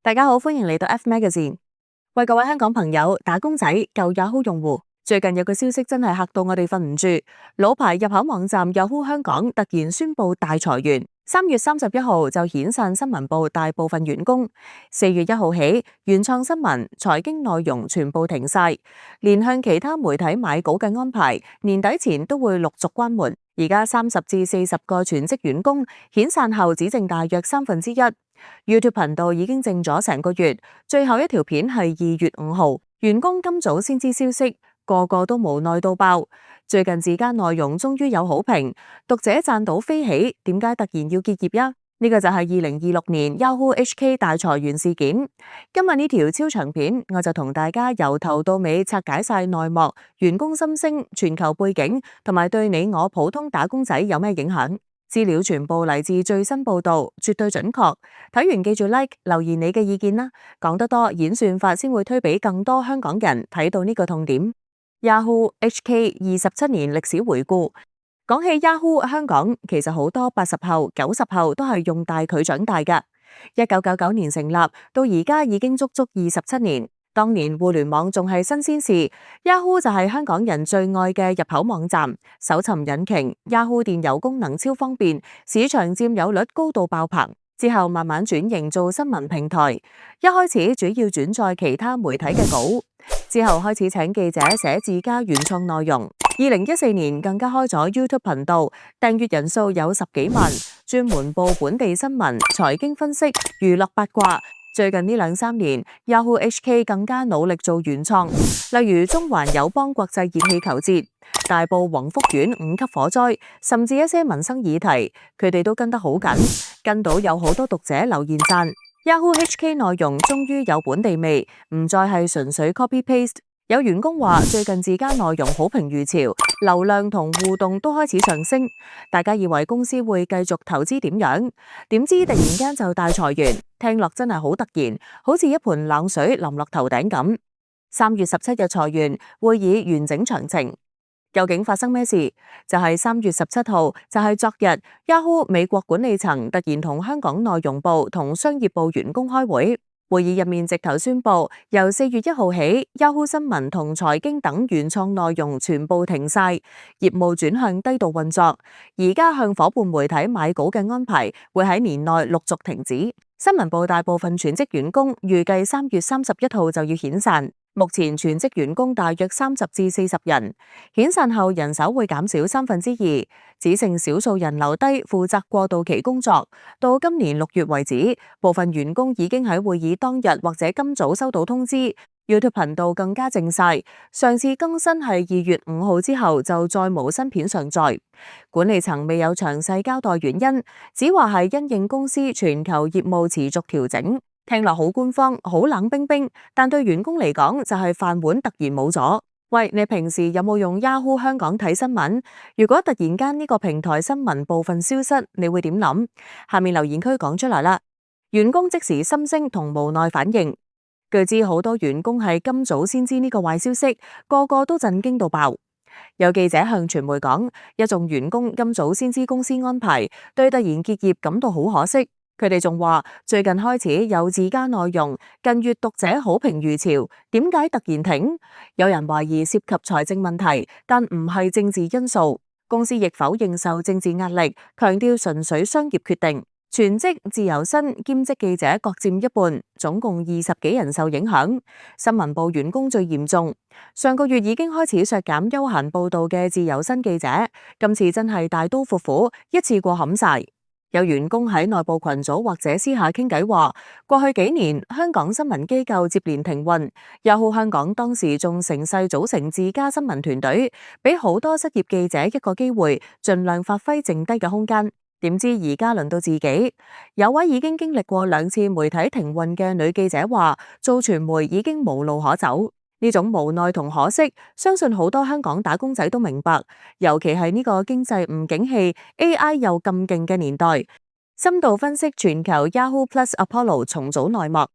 大家好，歡迎嚟到 F Magazine。為各位香港朋友、打工仔、舊 Yahoo 用戶，最近有個消息真係嚇到我哋瞓唔住。老牌入口網站 Yahoo 香港突然宣布大裁員，3月31號就遣散新聞部大部分員工，4月1號起，原創新聞、財經內容全部停晒，連向其他媒體買稿嘅安排，年底前都會陸續關門。而家30至40個全職員工遣散後，只剩大約1/3。YouTube 頻道已經靜咗成個月，最後一條片係2月5號，員工今早先知消息，個個都無奈到爆。最近自家內容終於有好評，讀者讚到飛起，點解突然要結業呀？呢個就係2026年 Yahoo HK 大裁員事件。今日呢條超長片，我就同大家由頭到尾拆解晒內幕、員工心聲、全球背景，同埋對你我普通打工仔有咩影響。資料全部嚟自最新報導，絕對準確。睇完記住 like 留言你嘅意見啦，講得多演算法先會推俾更多香港人睇到呢個痛點。Yahoo HK 27年歷史回顧。講起 Yahoo 香港，其實好多80後、90後都係用大佢長大㗎。1999年成立，到而家已經足足27年。當年互聯網仲係新鮮事 ，Yahoo 就係香港人最愛嘅入口網站，搜尋引擎 Yahoo 電郵功能超方便，市場佔有率高到爆棚。之後慢慢轉型做新聞平台，一開始主要轉載其他媒體嘅稿，之後開始請記者寫自家原創內容。2014年更加開咗 YouTube 頻道，訂閱人數有10幾萬，專門報本地新聞、財經分析、娛樂八卦。最近呢2-3年 ，Yahoo HK 更加努力做原創，例如中環友邦國際熱氣球節、大埔宏福苑5級火災，甚至一些民生議題，佢哋都跟得好緊，跟到有好多讀者留言讚。Yahoo HK 內容終於有本地味，唔再係純粹 copy paste。有員工話最近自家內容好評如潮，流量同互動都開始上升，大家以為公司會繼續投資點樣，點知突然間就大裁員，聽落真係好突然，好似一盆冷水淋落頭頂咁。3月17日裁員，會議完整詳情。究竟發生咩事？就係3月17號，就係昨日 Yahoo 美國管理層突然同香港內容部同商業部員工開會。會議入面直頭宣布，由4月1號起 ，Yahoo 新聞同財經等原創內容全部停晒，業務轉向低度運作。而家向伙伴媒體買稿嘅安排會喺年內陸續停止。新聞部大部分全職員工預計3月31號就要遣散。目前全職員工大約30至40人，遣散後人手會減少2/3，只剩少數人留低負責過渡期工作。到今年6月為止，部分員工已經喺會議當日或者今早收到通知。YouTube 頻道更加靜晒，上次更新係2月5號之後就再無新片上載。管理層未有詳細交代原因，只話係因應公司全球業務持續調整。聽落好官方，好冷冰冰，但對員工嚟講就係飯碗突然冇咗。喂，你平時有冇用 Yahoo 香港睇新聞？如果突然間呢個平台新聞部分消失，你會點諗？下面留言區講出嚟啦。員工即時心聲同無奈反應。據知好多員工係今早先知呢個壞消息，個個都震驚到爆。有記者向傳媒講，一眾員工今早先知公司安排，對突然結業感到好可惜。佢哋仲話最近開始有自家內容，近月讀者好評如潮，點解突然停？有人懷疑涉及財政問題，但唔係政治因素。公司亦否認受政治壓力，強調純粹商業決定。全職、自由身、兼職記者各佔一半，總共20幾人受影響。新聞部員工最嚴重，上個月已經開始削減休閒報導嘅自由身記者，今次真係大刀闊斧，一次過冚晒。有員工喺內部群組或者私下傾偈話，過去幾年香港新聞機構接連停運，Yahoo香港當時仲成勢組成自家新聞團隊，俾好多失業記者一個機會，盡量發揮剩低嘅空間。點知而家輪到自己，有位已經經歷過2次媒體停運嘅女記者話，做傳媒已經無路可走。呢種無奈同可惜，相信好多香港打工仔都明白，尤其係呢個經濟唔景氣、AI 又咁勁嘅年代。深度分析全球 Yahoo Plus Apollo 重組內幕。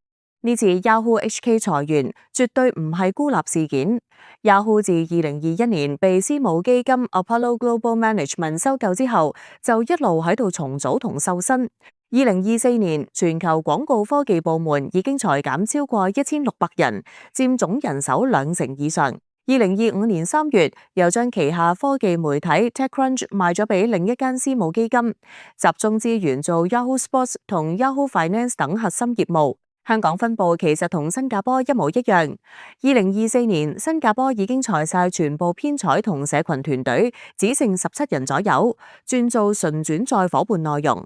呢次 Yahoo HK 裁員絕對唔係孤立事件。Yahoo 自2021年被私募基金 Apollo Global Management 收購之後，就一路喺度重組同瘦身。2024年，全球廣告科技部門已經裁減超過1600人，佔總人手20%以上。2025年3月，又將旗下科技媒體 TechCrunch 賣咗俾另一間私募基金，集中資源做 Yahoo Sports 同 Yahoo Finance 等核心業務。香港分部其實同新加坡一模一樣。2024年，新加坡已經裁晒全部編採同社群團隊，只剩17人左右，轉做純轉載夥伴內容。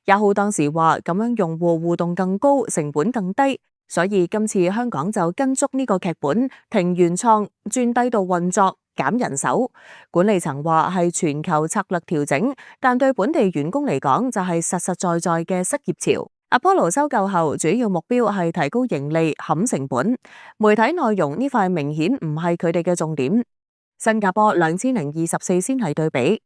Yahoo 當時話咁樣用戶互動更高，成本更低，所以今次香港就跟足呢個劇本，停原創，轉低度運作，減人手。管理層話係全球策略調整，但對本地員工嚟講就係實實在在嘅失業潮。Apollo 收購後，主要目標係提高盈利、冚成本。媒體內容呢塊明顯唔係佢哋嘅重點。新加坡2024先係對比。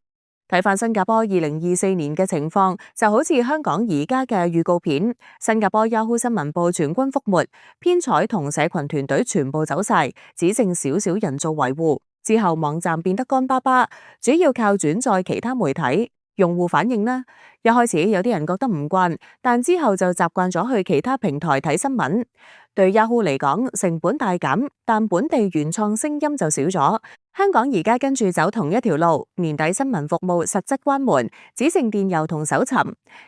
睇返新加坡2024年嘅情況，就好似香港而家嘅預告片。新加坡 Yahoo 新聞部全軍覆沒，編採同社群團隊全部走晒，只剩少少人做維護。之後網站變得乾巴巴，主要靠轉載其他媒體。用戶反應呢？一開始有啲人覺得唔慣，但之後就習慣咗去其他平台睇新聞。對 Yahoo 嚟講，成本大減，但本地原創聲音就少咗。香港而家跟住走同一條路，年底新聞服務實質關門，只剩電郵同搜尋。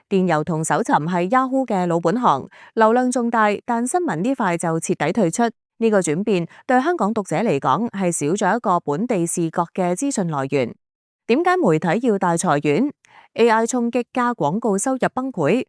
電郵同搜尋係 Yahoo 嘅老本行，流量仲大，但新聞呢塊就徹底退出。呢個轉變對香港讀者嚟講係少咗一個本地視覺嘅資訊來源。點解媒體要大裁員？ AI 衝擊加廣告收入崩潰。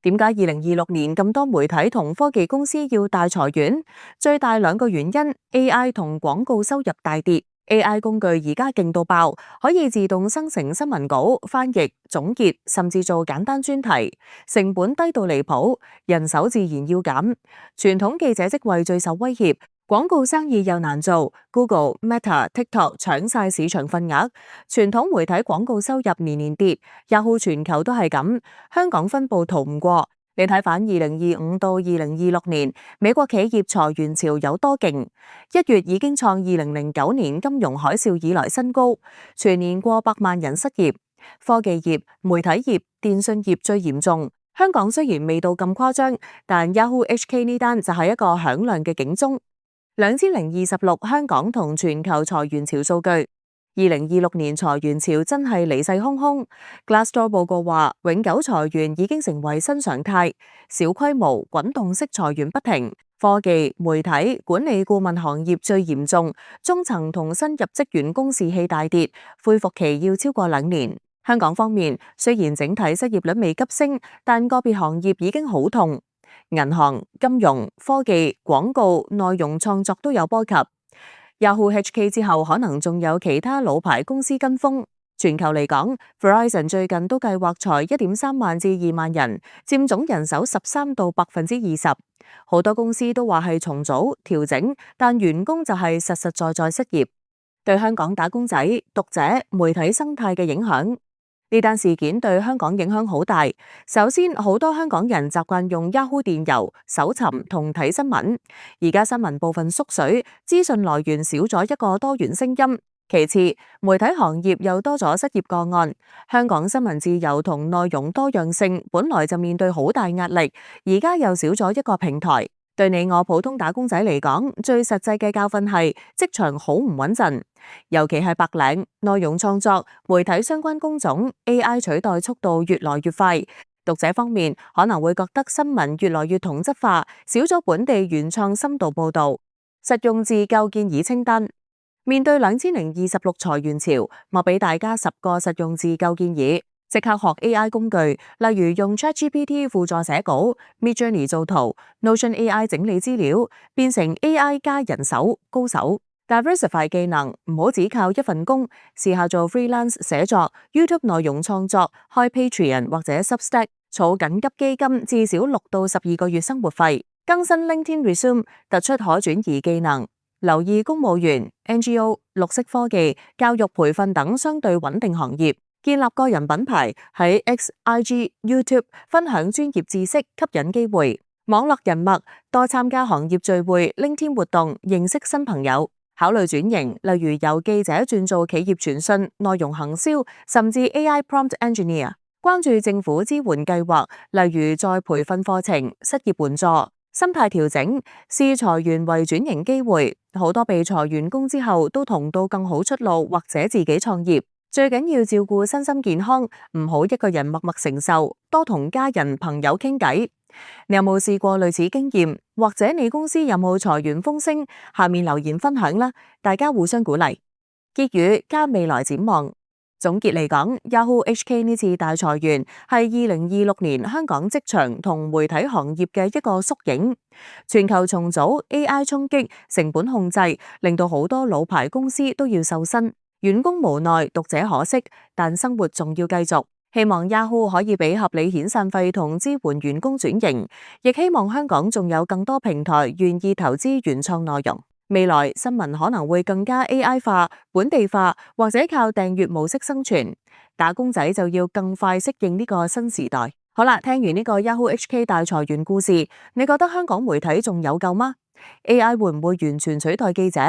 點解2026年咁多媒體同科技公司要大裁員？最大兩個原因 ：AI 同廣告收入大跌。AI 工具而家勁到爆，可以自動生成新聞稿、翻譯、總結，甚至做簡單專題，成本低到離譜，人手自然要減。傳統記者職位最受威脅。廣告生意又難做 ，Google、Meta、TikTok 搶晒市場份額，傳統媒體廣告收入年年跌，Yahoo 全球都係咁，香港分部逃唔過。你睇返2025到2026年，美國企業裁員潮有多勁？1月已經創2009年金融海嘯以來新高，全年過百萬人失業。科技業、媒體業、電信業最嚴重。香港雖然未到咁誇張，但 Yahoo HK 呢單就係一個響亮嘅警鐘。2026香港同全球裁員潮數據，2026年裁員潮真係嚟勢洶洶。Glassdoor 報告話，永久裁員已經成為新常態，小規模滾動式裁員不停。科技、媒體、管理顧問行業最嚴重，中層同新入職員工士氣大跌，恢復期要超過2年。香港方面，雖然整體失業率未急升，但個別行業已經好痛。銀行、金融、科技、廣告、內容創作都有波及。Yahoo HK 之後，可能仲有其他老牌公司跟風。全球嚟講 ，Verizon 最近都計劃裁1.3萬至2萬人，佔總人手13%到20%。好多公司都話係重組調整，但員工就係實實在在失業。對香港打工仔、讀者、媒體生態嘅影響。呢單事件對香港影響好大。首先，好多香港人習慣用 Yahoo 電郵、搜尋同睇新聞，而家新聞部分縮水，資訊來源少咗一個多元聲音。其次，媒體行業又多咗失業個案。香港新聞自由同內容多樣性本來就面對好大壓力，而家又少咗一個平台。對你我普通打工仔嚟講，最實際嘅教訓係職場好唔穩陣，尤其係白領、內容創作、媒體相關工種 ，AI 取代速度越來越快。讀者方面可能會覺得新聞越來越同質化，少咗本地原創深度報導。實用自救建議清單。面對2026裁員潮，我俾大家10個實用自救建議。即刻學 AI 工具，例如用 ChatGPT 輔助寫稿、Midjourney 做圖、Notion AI 整理資料，變成 AI 加人手高手。Diversify 技能，唔好只靠一份工，試下做 freelance 寫作、YouTube 內容創作、開 Patreon 或者 Substack， 儲緊急基金至少6到12個月生活費。更新 LinkedIn Resume， 突出可轉移技能。留意公務員、NGO、綠色科技、教育培訓等相對穩定行業。建立個人品牌，喺 X、IG、YouTube 分享專業知識，吸引機會。網絡人脈，多參加行業聚會、LinkedIn 活動，認識新朋友。考慮轉型，例如由記者轉做企業傳訊、內容行銷，甚至 AI Prompt Engineer。關注政府支援計劃，例如再培訓課程、失業援助、心態調整，視裁員為轉型機會。好多被裁員工之後都同到更好出路，或者自己創業。最緊要照顧身心健康，唔好一個人默默承受，多同家人朋友傾偈。你有冇試過類似經驗？或者你公司有冇裁員風聲？下面留言分享啦，大家互相鼓勵。結語加未來展望。總結嚟講，Yahoo HK 呢次大裁員係2026年香港職場同媒體行業嘅一個縮影。全球重組、AI 衝擊、成本控制，令到好多老牌公司都要瘦身，員工無奈，讀者可惜，但生活仲要繼續。希望 Yahoo 可以俾合理遣散費同支援員工轉型，亦希望香港仲有更多平台願意投資原創內容。未來新聞可能會更加 AI 化、本地化，或者靠訂閱模式生存。打工仔就要更快適應呢個新時代。好啦，聽完呢個 Yahoo HK 大裁員故事，你覺得香港媒體仲有救嗎？ AI 會唔會完全取代記者？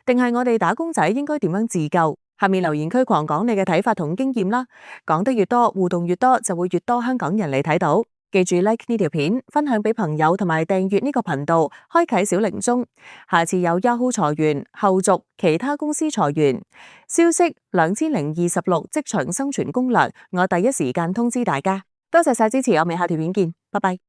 定係我哋打工仔應該點樣自救？下面留言區狂講你嘅睇法同經驗啦，講得越多，互動越多，就會越多香港人嚟睇到。記住 like 呢條片，分享俾朋友同埋訂閱呢個頻道，開啟小鈴鐘。下次有 Yahoo 裁員後續，其他公司裁員消息2026職場生存攻略，我第一時間通知大家。多謝晒支持，我哋下條片見，拜拜。